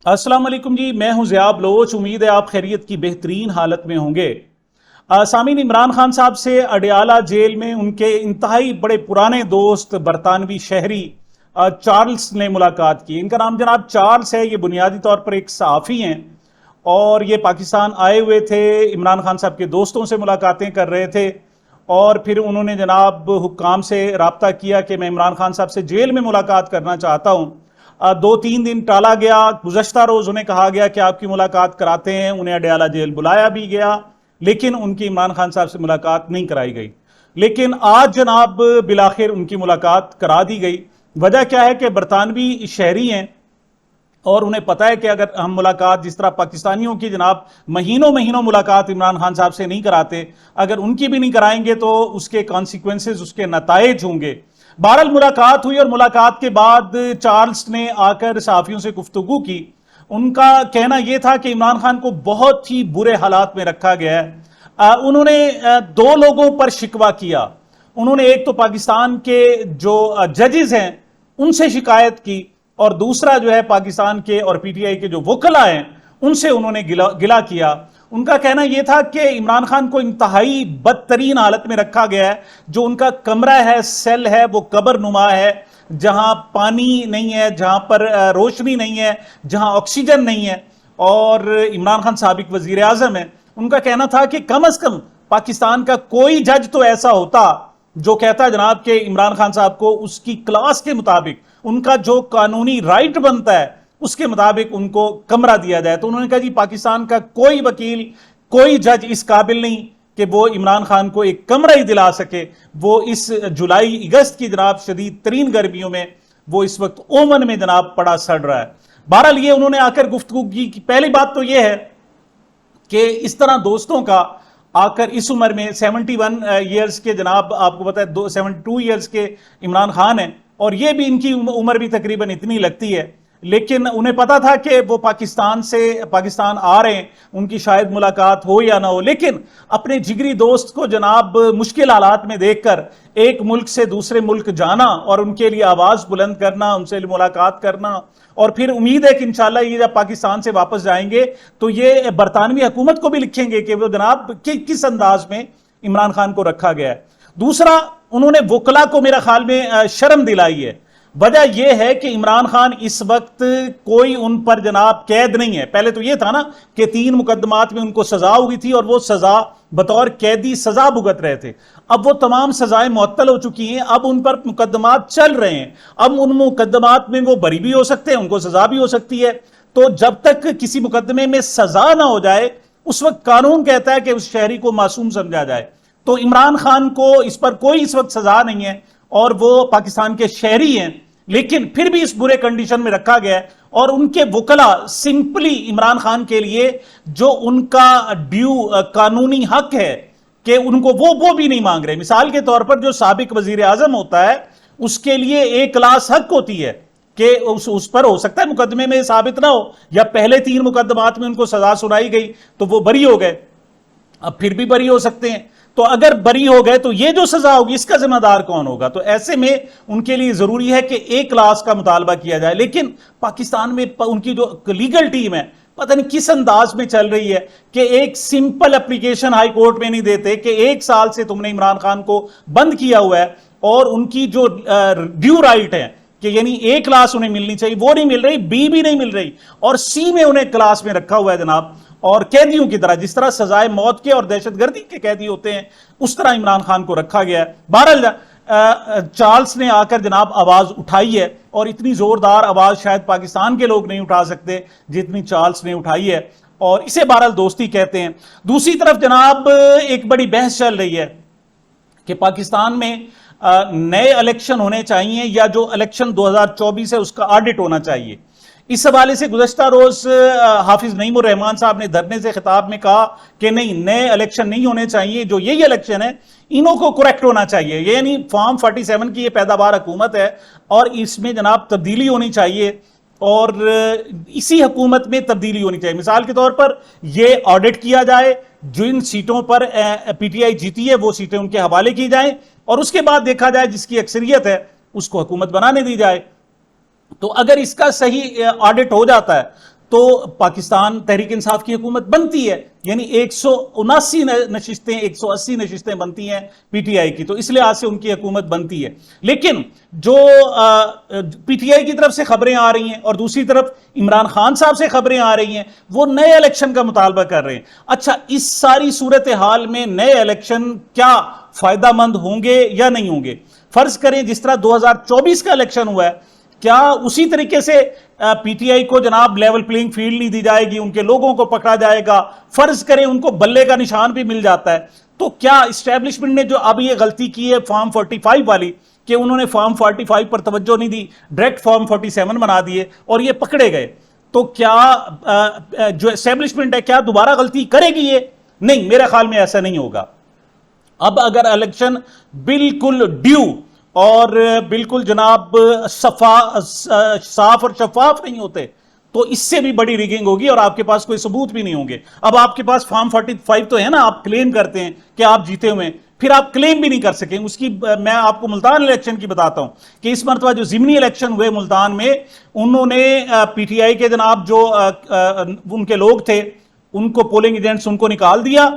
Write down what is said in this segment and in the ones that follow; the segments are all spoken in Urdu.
السلام علیکم جی، میں ہوں ضیاء بلوچ۔ امید ہے آپ خیریت کی بہترین حالت میں ہوں گے۔ سامعین، عمران خان صاحب سے اڈیالہ جیل میں ان کے انتہائی بڑے پرانے دوست برطانوی شہری چارلز نے ملاقات کی۔ ان کا نام جناب چارلز ہے، یہ بنیادی طور پر ایک صحافی ہیں اور یہ پاکستان آئے ہوئے تھے، عمران خان صاحب کے دوستوں سے ملاقاتیں کر رہے تھے اور پھر انہوں نے جناب حکام سے رابطہ کیا کہ میں عمران خان صاحب سے جیل میں ملاقات کرنا چاہتا ہوں۔ 2-3 دن ٹالا گیا۔ گزشتہ روز انہیں کہا گیا کہ آپ کی ملاقات کراتے ہیں، انہیں اڈیالہ جیل بلایا بھی گیا، لیکن ان کی عمران خان صاحب سے ملاقات نہیں کرائی گئی۔ لیکن آج جناب بالآخر ان کی ملاقات کرا دی گئی۔ وجہ کیا ہے کہ برطانوی شہری ہیں اور انہیں پتہ ہے کہ اگر ہم ملاقات جس طرح پاکستانیوں کی جناب مہینوں مہینوں ملاقات عمران خان صاحب سے نہیں کراتے، اگر ان کی بھی نہیں کرائیں گے تو اس کے کانسیکوینسز، اس کے نتائج ہوں گے۔ بہرحال ملاقات ہوئی اور ملاقات کے بعد چارلز نے آ کر صحافیوں سے گفتگو کی۔ ان کا کہنا یہ تھا کہ عمران خان کو بہت ہی برے حالات میں رکھا گیا ہے۔ انہوں نے 2 لوگوں پر شکوہ کیا۔ انہوں نے ایک تو پاکستان کے جو ججز ہیں ان سے شکایت کی، اور دوسرا جو ہے پاکستان کے اور پی ٹی آئی کے جو وکلاء ہیں ان سے انہوں نے گلا کیا۔ ان کا کہنا یہ تھا کہ عمران خان کو انتہائی بدترین حالت میں رکھا گیا ہے۔ جو ان کا کمرہ ہے، سیل ہے، وہ قبر نما ہے، جہاں پانی نہیں ہے، جہاں پر روشنی نہیں ہے، جہاں آکسیجن نہیں ہے، اور عمران خان سابق وزیر اعظم ہے۔ ان کا کہنا تھا کہ کم از کم پاکستان کا کوئی جج تو ایسا ہوتا جو کہتا جناب کہ عمران خان صاحب کو اس کی کلاس کے مطابق، ان کا جو قانونی رائٹ بنتا ہے اس کے مطابق ان کو کمرہ دیا جائے۔ تو انہوں نے کہا جی پاکستان کا کوئی وکیل، کوئی جج اس قابل نہیں کہ وہ عمران خان کو ایک کمرہ ہی دلا سکے۔ وہ اس جولائی اگست کی جناب شدید ترین گرمیوں میں وہ اس وقت اومن میں جناب پڑا سڑ رہا ہے۔ بہرحال یہ انہوں نے آ کر گفتگو کی۔ پہلی بات تو یہ ہے کہ اس طرح دوستوں کا آ کر اس عمر میں 71 ایئرز کے جناب، آپ کو پتا ہے 72 ایئرز کے عمران خان ہیں، اور یہ بھی ان کی عمر بھی تقریباً اتنی لگتی ہے، لیکن انہیں پتا تھا کہ وہ پاکستان آ رہے ہیں، ان کی شاید ملاقات ہو یا نہ ہو، لیکن اپنے جگری دوست کو جناب مشکل حالات میں دیکھ کر ایک ملک سے دوسرے ملک جانا اور ان کے لیے آواز بلند کرنا، ان سے ملاقات کرنا، اور پھر امید ہے کہ انشاءاللہ یہ جب پاکستان سے واپس جائیں گے تو یہ برطانوی حکومت کو بھی لکھیں گے کہ وہ جناب کس انداز میں عمران خان کو رکھا گیا ہے۔ دوسرا، انہوں نے وکلا کو میرا خیال میں شرم دلائی ہے۔ وجہ یہ ہے کہ عمران خان اس وقت کوئی ان پر جناب قید نہیں ہے۔ پہلے تو یہ تھا نا کہ 3 مقدمات میں ان کو سزا ہوئی تھی اور وہ سزا بطور قیدی سزا بھگت رہے تھے۔ اب وہ تمام سزائیں معطل ہو چکی ہیں، اب ان پر مقدمات چل رہے ہیں۔ اب ان مقدمات میں وہ بری بھی ہو سکتے ہیں، ان کو سزا بھی ہو سکتی ہے۔ تو جب تک کسی مقدمے میں سزا نہ ہو جائے اس وقت قانون کہتا ہے کہ اس شہری کو معصوم سمجھا جائے۔ تو عمران خان کو اس پر کوئی اس وقت سزا نہیں ہے اور وہ پاکستان کے شہری ہیں، لیکن پھر بھی اس برے کنڈیشن میں رکھا گیا ہے، اور ان کے وکلاء سمپلی عمران خان کے لیے جو ان کا ڈیو قانونی حق ہے کہ ان کو وہ بھی نہیں مانگ رہے۔ مثال کے طور پر جو سابق وزیر اعظم ہوتا ہے اس کے لیے ایک کلاس حق ہوتی ہے کہ اس پر ہو سکتا ہے مقدمے میں ثابت نہ ہو، یا پہلے 3 مقدمات میں ان کو سزا سنائی گئی تو وہ بری ہو گئے، اب پھر بھی بری ہو سکتے ہیں۔ تو اگر بری ہو گئے تو یہ جو سزا ہوگی اس کا ذمہ دار کون ہوگا؟ تو ایسے میں ان کے لیے ضروری ہے کہ ایک کلاس کا مطالبہ کیا جائے۔ لیکن پاکستان میں ان کی جو لیگل ٹیم ہے پتہ نہیں کس انداز میں چل رہی ہے کہ ایک سمپل اپلیکیشن ہائی کورٹ میں نہیں دیتے کہ 1 سال سے تم نے عمران خان کو بند کیا ہوا ہے، اور ان کی جو ڈیو رائٹ ہے کہ یعنی A کلاس انہیں ملنی چاہیے وہ نہیں مل رہی، B بھی نہیں مل رہی، اور C میں انہیں کلاس میں رکھا ہوا ہے جناب۔ اور قیدیوں کی طرح، جس طرح سزائے موت کے اور دہشت گردی کے قیدی ہوتے ہیں اس طرح عمران خان کو رکھا گیا ہے۔ بہرحال چارلز نے آ کر جناب آواز اٹھائی ہے، اور اتنی زوردار آواز شاید پاکستان کے لوگ نہیں اٹھا سکتے جتنی چارلز نے اٹھائی ہے، اور اسے بہرحال دوستی کہتے ہیں۔ دوسری طرف جناب ایک بڑی بحث چل رہی ہے کہ پاکستان میں نئے الیکشن ہونے چاہیے یا جو الیکشن 2024 ہے اس کا آڈٹ ہونا چاہیے۔ اس حوالے سے گزشتہ روز حافظ نعیم الرحمان صاحب نے دھرنے سے خطاب میں کہا کہ نہیں، نئے الیکشن نہیں ہونے چاہیے، جو یہی الیکشن ہے انہوں کو کریکٹ ہونا چاہیے، یعنی فارم 47 کی یہ پیداوار حکومت ہے اور اس میں جناب تبدیلی ہونی چاہیے، اور اسی حکومت میں تبدیلی ہونی چاہیے۔ مثال کے طور پر یہ آڈٹ کیا جائے، جن سیٹوں پر پی ٹی آئی جیتی ہے وہ سیٹیں ان کے حوالے کی جائیں، اور اس کے بعد دیکھا جائے جس کی اکثریت ہے اس کو حکومت بنانے دی جائے۔ تو اگر اس کا صحیح آڈٹ ہو جاتا ہے تو پاکستان تحریک انصاف کی حکومت بنتی ہے، یعنی 179 نشستیں 180 نشستیں بنتی ہیں پی ٹی آئی کی، تو اس لحاظ سے ان کی حکومت بنتی ہے۔ لیکن جو پی ٹی آئی کی طرف سے خبریں آ رہی ہیں اور دوسری طرف عمران خان صاحب سے خبریں آ رہی ہیں، وہ نئے الیکشن کا مطالبہ کر رہے ہیں۔ اچھا، اس ساری صورتحال میں نئے الیکشن کیا فائدہ مند ہوں گے یا نہیں ہوں گے؟ فرض کریں جس طرح 2024 کا الیکشن ہوا ہے، کیا اسی طریقے سے پی ٹی آئی کو جناب لیول پلینگ فیلڈ نہیں دی جائے گی، ان کے لوگوں کو پکڑا جائے گا؟ فرض کریں ان کو بلے کا نشان بھی مل جاتا ہے، تو کیا اسٹیبلشمنٹ نے جو اب یہ غلطی کی ہے فارم 45 والی، کہ انہوں نے فارم 45 پر توجہ نہیں دی، ڈائریکٹ فارم 47 بنا دیے اور یہ پکڑے گئے، تو کیا جو اسٹیبلشمنٹ ہے کیا دوبارہ غلطی کرے گی؟ یہ نہیں، میرے خیال میں ایسا نہیں ہوگا۔ اب اگر الیکشن بالکل ڈیو اور بالکل جناب صاف اور شفاف نہیں ہوتے تو اس سے بھی بڑی ریگنگ ہوگی اور آپ کے پاس کوئی ثبوت بھی نہیں ہوں گے۔ اب آپ کے پاس فارم 45 تو ہے نا، آپ کلیم کرتے ہیں کہ آپ جیتے ہوئے، پھر آپ کلیم بھی نہیں کر سکیں اس کی۔ میں آپ کو ملتان الیکشن کی بتاتا ہوں کہ اس مرتبہ جو ضمنی الیکشن ہوئے ملتان میں، انہوں نے پی ٹی آئی کے جناب جو ان کے لوگ تھے، ان کو پولنگ ایجنٹس ان کو نکال دیا،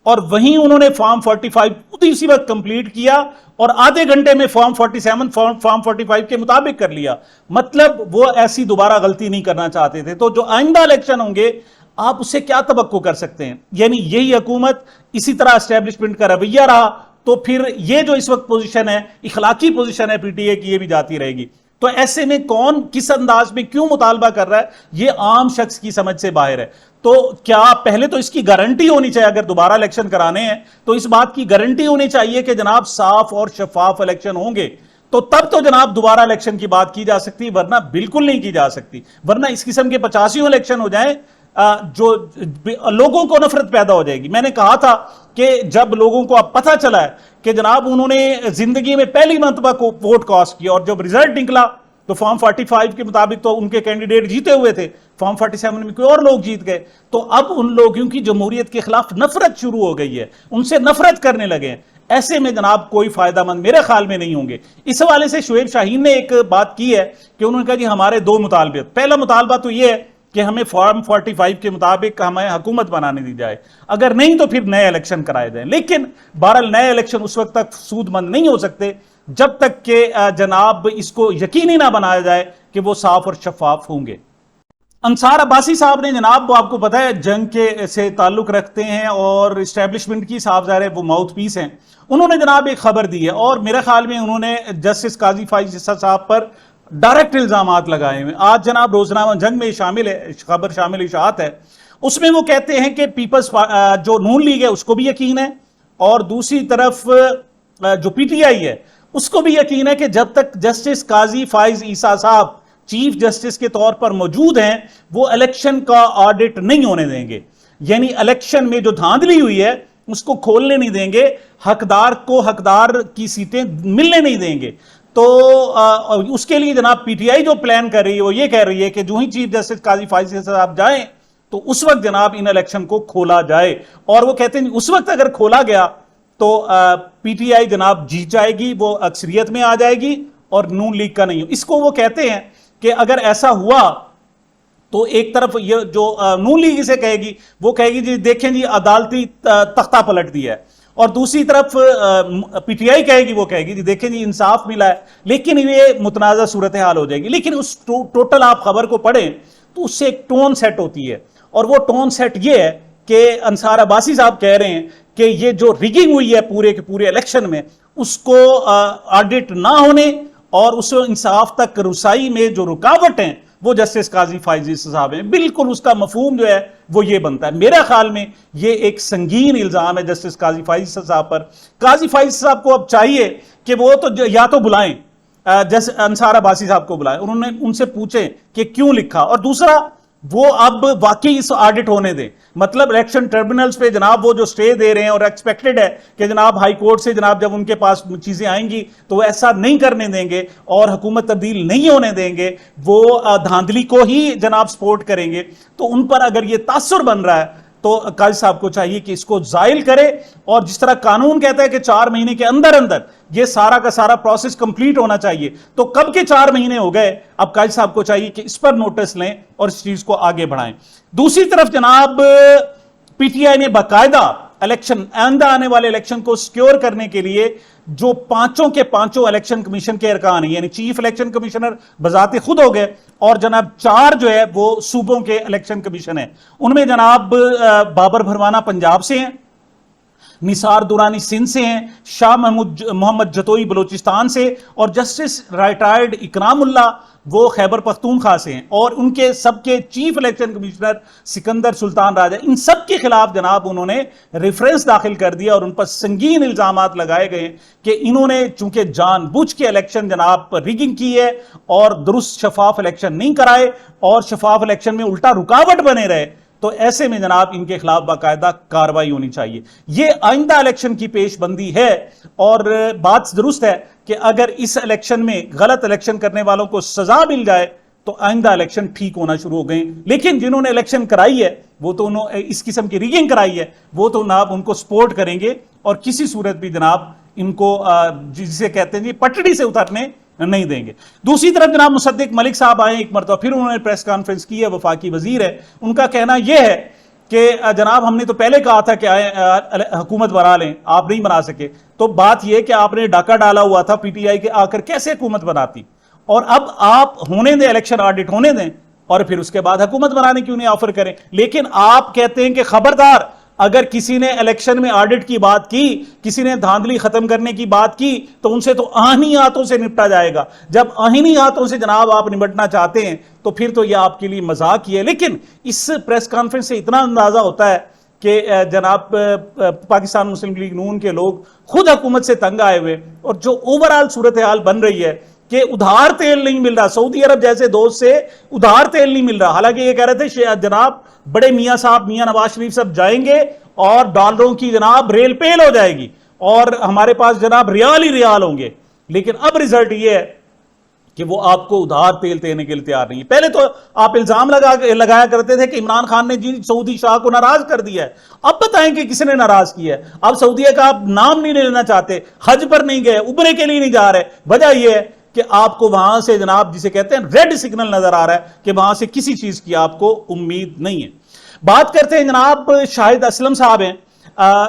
اور وہیں انہوں نے فارم 45 اسی وقت کمپلیٹ کیا اور آدھے گھنٹے میں فارم 47 فارم 45 کے مطابق کر لیا۔ مطلب وہ ایسی دوبارہ غلطی نہیں کرنا چاہتے تھے۔ تو جو آئندہ الیکشن ہوں گے آپ اس سے کیا توقع کر سکتے ہیں؟ یعنی یہی حکومت اسی طرح اسٹیبلشمنٹ کا رویہ رہا تو پھر یہ جو اس وقت پوزیشن ہے، اخلاقی پوزیشن ہے پی ٹی اے کی، یہ بھی جاتی رہے گی۔ تو ایسے میں کون کس انداز میں کیوں مطالبہ کر رہا ہے، یہ عام شخص کی سمجھ سے باہر ہے۔ تو کیا پہلے تو اس کی گارنٹی ہونی چاہیے، اگر دوبارہ الیکشن کرانے ہیں تو اس بات کی گارنٹی ہونی چاہیے کہ جناب صاف اور شفاف الیکشن ہوں گے، تو تب تو جناب دوبارہ الیکشن کی بات کی جا سکتی، ورنہ بالکل نہیں کی جا سکتی۔ ورنہ اس قسم کے 85 الیکشن ہو جائیں جو لوگوں کو نفرت پیدا ہو جائے گی۔ میں نے کہا تھا کہ جب لوگوں کو اب پتہ چلا ہے کہ جناب انہوں نے زندگی میں پہلی مرتبہ کو ووٹ کاسٹ کیا، اور جب ریزلٹ نکلا تو فارم 45 کے مطابق تو ان کے کینڈیڈیٹ جیتے ہوئے تھے، فارم 47 میں کوئی اور لوگ جیت گئے، تو اب ان لوگوں کی جمہوریت کے خلاف نفرت شروع ہو گئی ہے، ان سے نفرت کرنے لگے ہیں۔ ایسے میں جناب کوئی فائدہ مند میرے خیال میں نہیں ہوں گے۔ اس حوالے سے شعیب شاہین نے ایک بات کی ہے کہ انہوں نے کہا جی ہمارے دو مطالبے، پہلا مطالبہ تو یہ ہے کہ ہمیں فارم 45 کے مطابق ہمیں حکومت بنانے دی جائے، اگر نہیں تو پھر نئے الیکشن کرائے جائیں۔ لیکن بہرحال نئے الیکشن اس وقت تک سود مند نہیں ہو سکتے جب تک کہ جناب اس کو یقینی نہ بنایا جائے کہ وہ صاف اور شفاف ہوں گے۔ انصار عباسی صاحب نے جناب، وہ آپ کو پتہ ہے جنگ کے سے تعلق رکھتے ہیں اور اسٹیبلشمنٹ کی صاحب ظاہر ہے وہ ماؤتھ پیس ہیں، انہوں نے جناب ایک خبر دی ہے اور میرے خیال میں انہوں نے جسٹس قاضی فائز عیسیٰ صاحب پر ڈائریکٹ الزامات لگائے ہوئے۔ آج جناب روزنامہ جنگ میں شامل ہے، خبر شامل اشاعت ہے، اس میں وہ کہتے ہیں کہ پیپلز جو نون لیگ ہے اس کو بھی یقین ہے، اور دوسری طرف جو پی ٹی آئی ہے اس کو بھی یقین ہے کہ جب تک جسٹس قاضی فائز عیسیٰ صاحب چیف جسٹس کے طور پر موجود ہیں وہ الیکشن کا آڈٹ نہیں ہونے دیں گے، یعنی الیکشن میں جو دھاندلی ہوئی ہے اس کو کھولنے نہیں دیں گے، حقدار کو حقدار کی سیٹیں ملنے نہیں دیں گے۔ تو اس کے لیے جناب پی ٹی آئی جو پلان کر رہی ہے وہ یہ کہہ رہی ہے کہ جو ہی چیف جسٹس قاضی فائز عیسیٰ صاحب جائیں تو اس وقت جناب ان الیکشن کو کھولا جائے، اور وہ کہتے ہیں اس وقت اگر کھولا گیا تو پی ٹی آئی جناب جیت جائے گی، وہ اکثریت میں آ جائے گی اور نون لیگ کا نہیں ہو۔ اس کو وہ کہتے ہیں کہ اگر ایسا ہوا تو ایک طرف یہ جو نون لیگ اسے کہے گی، وہ کہے گی جی دیکھیں جی عدالتی تختہ پلٹ دیا ہے، اور دوسری طرف پی ٹی آئی کہے گی، وہ کہے گی جی دیکھیں جی انصاف ملا ہے، لیکن یہ متنازع صورتحال ہو جائے گی۔ لیکن اس ٹوٹل آپ خبر کو پڑھیں تو اس سے ایک ٹون سیٹ ہوتی ہے، اور وہ ٹون سیٹ یہ ہے کہ انصار عباسی صاحب کہہ رہے ہیں کہ یہ جو ریگنگ ہوئی ہے پورے کے پورے الیکشن میں اس کو آڈٹ نہ ہونے اور اس انصاف تک رسائی میں جو رکاوٹ ہیں وہ جسٹس قاضی فائز عیسیٰ صاحب ہیں۔ بالکل اس کا مفہوم جو ہے وہ یہ بنتا ہے۔ میرے خیال میں یہ ایک سنگین الزام ہے جسٹس قاضی فائز عیسیٰ صاحب پر۔ قاضی فائز صاحب کو اب چاہیے کہ وہ تو یا تو بلائیں جیسے انصار عباسی صاحب کو بلائیں، انہوں نے ان سے پوچھیں کہ کیوں لکھا، اور دوسرا وہ اب واقعی اس آڈٹ ہونے دیں۔ مطلب الیکشن ٹربونلز پہ جناب وہ جو سٹے دے رہے ہیں، اور ایکسپیکٹڈ ہے کہ جناب ہائی کورٹ سے جناب جب ان کے پاس چیزیں آئیں گی تو وہ ایسا نہیں کرنے دیں گے اور حکومت تبدیل نہیں ہونے دیں گے، وہ دھاندلی کو ہی جناب سپورٹ کریں گے۔ تو ان پر اگر یہ تاثر بن رہا ہے تو قاضی صاحب کو چاہیے کہ اس کو زائل کرے، اور جس طرح قانون کہتا ہے کہ 4 مہینے کے اندر اندر یہ سارا کا سارا پروسیس کمپلیٹ ہونا چاہیے. تو کب کے 4 مہینے ہو گئے, اب قائد صاحب کو چاہیے کہ اس پر نوٹس لیں اور اس چیز کو آگے بڑھائیں. دوسری طرف جناب پی ٹی آئی نے باقاعدہ الیکشن, آئندہ آنے والے الیکشن کو سیکیور کرنے کے لیے جو 5 کے 5 الیکشن کمیشن کے ارکان ہیں, یعنی چیف الیکشن کمیشنر بذات خود ہو گئے, اور جناب 4 جو ہے وہ صوبوں کے الیکشن کمیشن ہیں. ان میں جناب بابر بھروانا پنجاب سے ہیں, نثار دورانی سندھ سے ہیں, شاہ محمد جتوئی بلوچستان سے, اور جسٹس ریٹائرڈ اکرام اللہ وہ خیبر پختونخوا سے ہیں, اور ان کے سب کے چیف الیکشن کمیشنر سکندر سلطان راجہ. ان سب کے خلاف جناب انہوں نے ریفرنس داخل کر دیا اور ان پر سنگین الزامات لگائے گئے کہ انہوں نے چونکہ جان بوجھ کے الیکشن جناب ریگنگ کی ہے اور درست شفاف الیکشن نہیں کرائے اور شفاف الیکشن میں الٹا رکاوٹ بنے رہے, تو ایسے میں جناب ان کے خلاف باقاعدہ کاروائی ہونی چاہیے. یہ آئندہ الیکشن کی پیش بندی ہے, اور بات درست ہے کہ اگر اس الیکشن میں غلط الیکشن کرنے والوں کو سزا مل جائے تو آئندہ الیکشن ٹھیک ہونا شروع ہو گئے. لیکن جنہوں نے الیکشن کرائی ہے وہ تو اس قسم کی ریگنگ کرائی ہے, وہ تو جناب ان کو سپورٹ کریں گے اور کسی صورت بھی جناب ان کو جسے کہتے ہیں جی پٹڑی سے اترنے نہیں دیں گے. دوسری طرف جناب مصدق ملک صاحب آئے ایک مرتبہ پھر, انہوں نے پریس کانفرنس کی ہے, وفاقی وزیر ہے. ان کا کہنا یہ ہے کہ جناب ہم نے تو پہلے کہا تھا کہ حکومت بنا لیں, آپ نہیں بنا سکے. تو بات یہ کہ آپ نے ڈاکہ ڈالا ہوا تھا پی ٹی آئی کے, آ کر کیسے حکومت بناتی, اور اب آپ ہونے دیں, الیکشن آڈٹ ہونے دیں, اور پھر اس کے بعد حکومت بنانے کی انہیں آفر کریں. لیکن آپ کہتے ہیں کہ خبردار, اگر کسی نے الیکشن میں آڈٹ کی بات کی, کسی نے دھاندلی ختم کرنے کی بات کی, تو ان سے تو آہنی ہاتھوں سے نپٹا جائے گا. جب آہنی ہاتھوں سے جناب آپ نمٹنا چاہتے ہیں تو پھر تو یہ آپ کے لیے مذاق ہی ہے. لیکن اس پریس کانفرنس سے اتنا اندازہ ہوتا ہے کہ جناب پاکستان مسلم لیگ نون کے لوگ خود حکومت سے تنگ آئے ہوئے, اور جو اوورآل صورتحال بن رہی ہے کہ ادھار تیل نہیں مل رہا, سعودی عرب جیسے دوست سے ادھار تیل نہیں مل رہا. حالانکہ یہ کہہ رہے تھے جناب بڑے میاں صاحب, میاں نواز شریف صاحب جائیں گے اور ڈالروں کی جناب ریل پیل ہو جائے گی اور ہمارے پاس جناب ریال ہی ریال ہوں گے. لیکن اب ریزلٹ یہ ہے کہ وہ آپ کو ادھار تیل دینے کے لیے تیار نہیں ہے. پہلے تو آپ الزام لگایا کرتے تھے کہ عمران خان نے جی سعودی شاہ کو ناراض کر دیا ہے. اب بتائیں کہ کس نے ناراض کیا ہے. اب سعودیہ کا آپ نام نہیں لینا چاہتے, حج پر نہیں گئے, عمرے کے لیے نہیں جا رہے. وجہ یہ ہے کہ آپ کو وہاں سے جناب جسے کہتے ہیں ریڈ سگنل نظر آ رہا ہے کہ وہاں سے کسی چیز کی آپ کو امید نہیں ہے. بات کرتے ہیں جناب شاہد اسلم صاحب ہیں,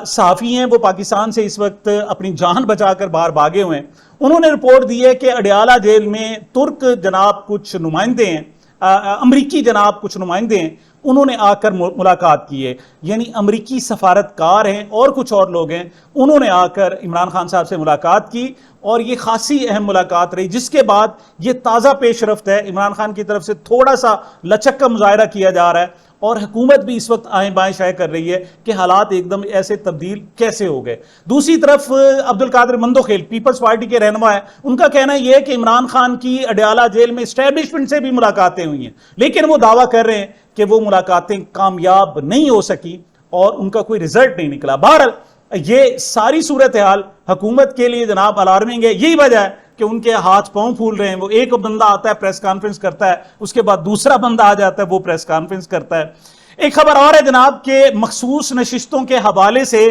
صحافی ہیں, وہ پاکستان سے اس وقت اپنی جان بچا کر باہر بھاگے ہوئے ہیں. انہوں نے رپورٹ دی ہے کہ اڈیالہ جیل میں ترک جناب کچھ نمائندے ہیں, امریکی جناب کچھ نمائندے ہیں, انہوں نے آ کر ملاقات کی ہے. یعنی امریکی سفارتکار ہیں اور کچھ اور لوگ ہیں, انہوں نے آ کر عمران خان صاحب سے ملاقات کی, اور یہ خاصی اہم ملاقات رہی, جس کے بعد یہ تازہ پیش رفت ہے. عمران خان کی طرف سے تھوڑا سا لچک کا مظاہرہ کیا جا رہا ہے, اور حکومت بھی اس وقت آئیں بائیں شائع کر رہی ہے کہ حالات ایک دم ایسے تبدیل کیسے ہو گئے. دوسری طرف عبدالقادر مندوخیل پیپلز پارٹی کے رہنما ہے, ان کا کہنا یہ ہے کہ عمران خان کی اڈیالہ جیل میں اسٹیبلشمنٹ سے بھی ملاقاتیں ہوئی ہیں, لیکن وہ دعویٰ کر رہے ہیں کہ وہ ملاقاتیں کامیاب نہیں ہو سکی اور ان کا کوئی رزلٹ نہیں نکلا. بہرحال یہ ساری صورتحال حکومت کے لیے جناب الارمنگ ہے. یہی وجہ ہے کہ ان کے ہاتھ پاؤں پھول رہے ہیں. وہ ایک بندہ آتا ہے پریس کانفرنس کرتا ہے, اس کے بعد دوسرا بندہ آ جاتا ہے وہ پریس کانفرنس کرتا ہے. ایک خبر اور ہے جناب کہ مخصوص نشستوں کے حوالے سے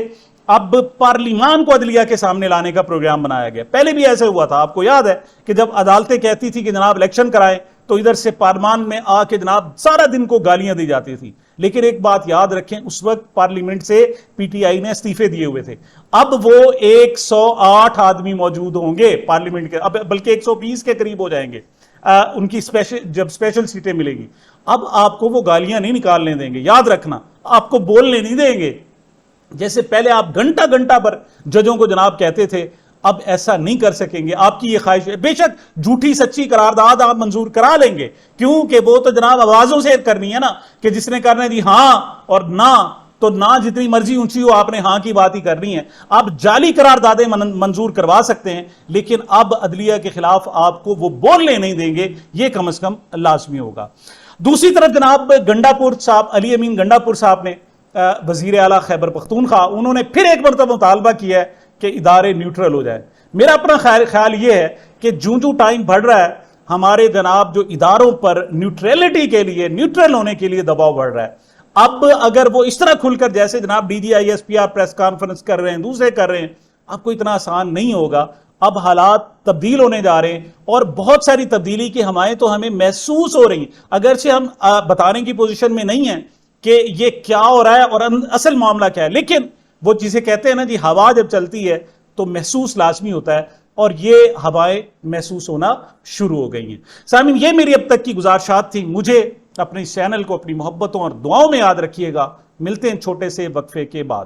اب پارلیمان کو عدلیہ کے سامنے لانے کا پروگرام بنایا گیا. پہلے بھی ایسے ہوا تھا, آپ کو یاد ہے کہ جب عدالتیں کہتی تھی کہ جناب الیکشن کرائیں تو ادھر سے پارلیمان میں آ کے جناب سارا دن کو گالیاں دی جاتی تھی. لیکن ایک بات یاد رکھیں, اس وقت پارلیمنٹ سے پی ٹی آئی نے استعفے دیے ہوئے تھے. اب وہ 108 آدمی موجود ہوں گے پارلیمنٹ کے, بلکہ 120 کے قریب ہو جائیں گے ان کی جب اسپیشل سیٹیں ملیں گی. اب آپ کو وہ گالیاں نہیں نکالنے دیں گے, یاد رکھنا, آپ کو بولنے نہیں دیں گے. جیسے پہلے آپ گھنٹہ گھنٹہ پر ججوں کو جناب کہتے تھے, اب ایسا نہیں کر سکیں گے. آپ کی یہ خواہش ہے, بے شک جھوٹی سچی قرارداد آپ منظور کرا لیں گے, کیونکہ وہ تو جناب آوازوں سے کرنی ہے نا, کہ جس نے کرنا ہے جی ہاں اور نہ, تو نہ جتنی مرضی اونچی ہو آپ نے ہاں کی بات ہی کرنی ہے. آپ جعلی قراردادیں منظور کروا سکتے ہیں, لیکن اب عدلیہ کے خلاف آپ کو وہ بولنے نہیں دیں گے, یہ کم از کم لازمی ہوگا. دوسری طرف جناب گنڈا پور صاحب, علی امین گنڈا پور صاحب نے, وزیر اعلیٰ خیبر پختونخوا, انہوں نے پھر ایک مرتبہ مطالبہ کیا ہے کہ ادارے نیوٹرل ہو جائے. میرا اپنا خیال یہ ہے کہ جوں ٹائم بڑھ رہا ہے ہمارے جناب جو اداروں پر نیوٹریلٹی کے لیے, نیوٹرل ہونے کے لیے دباؤ بڑھ رہا ہے. اب اگر وہ اس طرح کھل کر جیسے جناب D G I S P R press conference کر رہے ہیں, دوسرے کر رہے ہیں, اب کو اتنا آسان نہیں ہوگا. اب حالات تبدیل ہونے جا رہے ہیں اور بہت ساری تبدیلی کی ہوائیں تو ہمیں محسوس ہو رہی ہیں، اگرچہ ہم بتانے کی پوزیشن میں نہیں ہیں کہ یہ کیا ہو رہا ہے اور اصل معاملہ کیا ہے، لیکن وہ جسے کہتے ہیں نا جی ہوا جب چلتی ہے تو محسوس لازمی ہوتا ہے، اور یہ ہوائیں محسوس ہونا شروع ہو گئی ہیں۔ سامعین، یہ میری اب تک کی گزارشات تھی، مجھے اپنے اس چینل کو اپنی محبتوں اور دعاؤں میں یاد رکھیے گا۔ ملتے ہیں چھوٹے سے وقفے کے بعد۔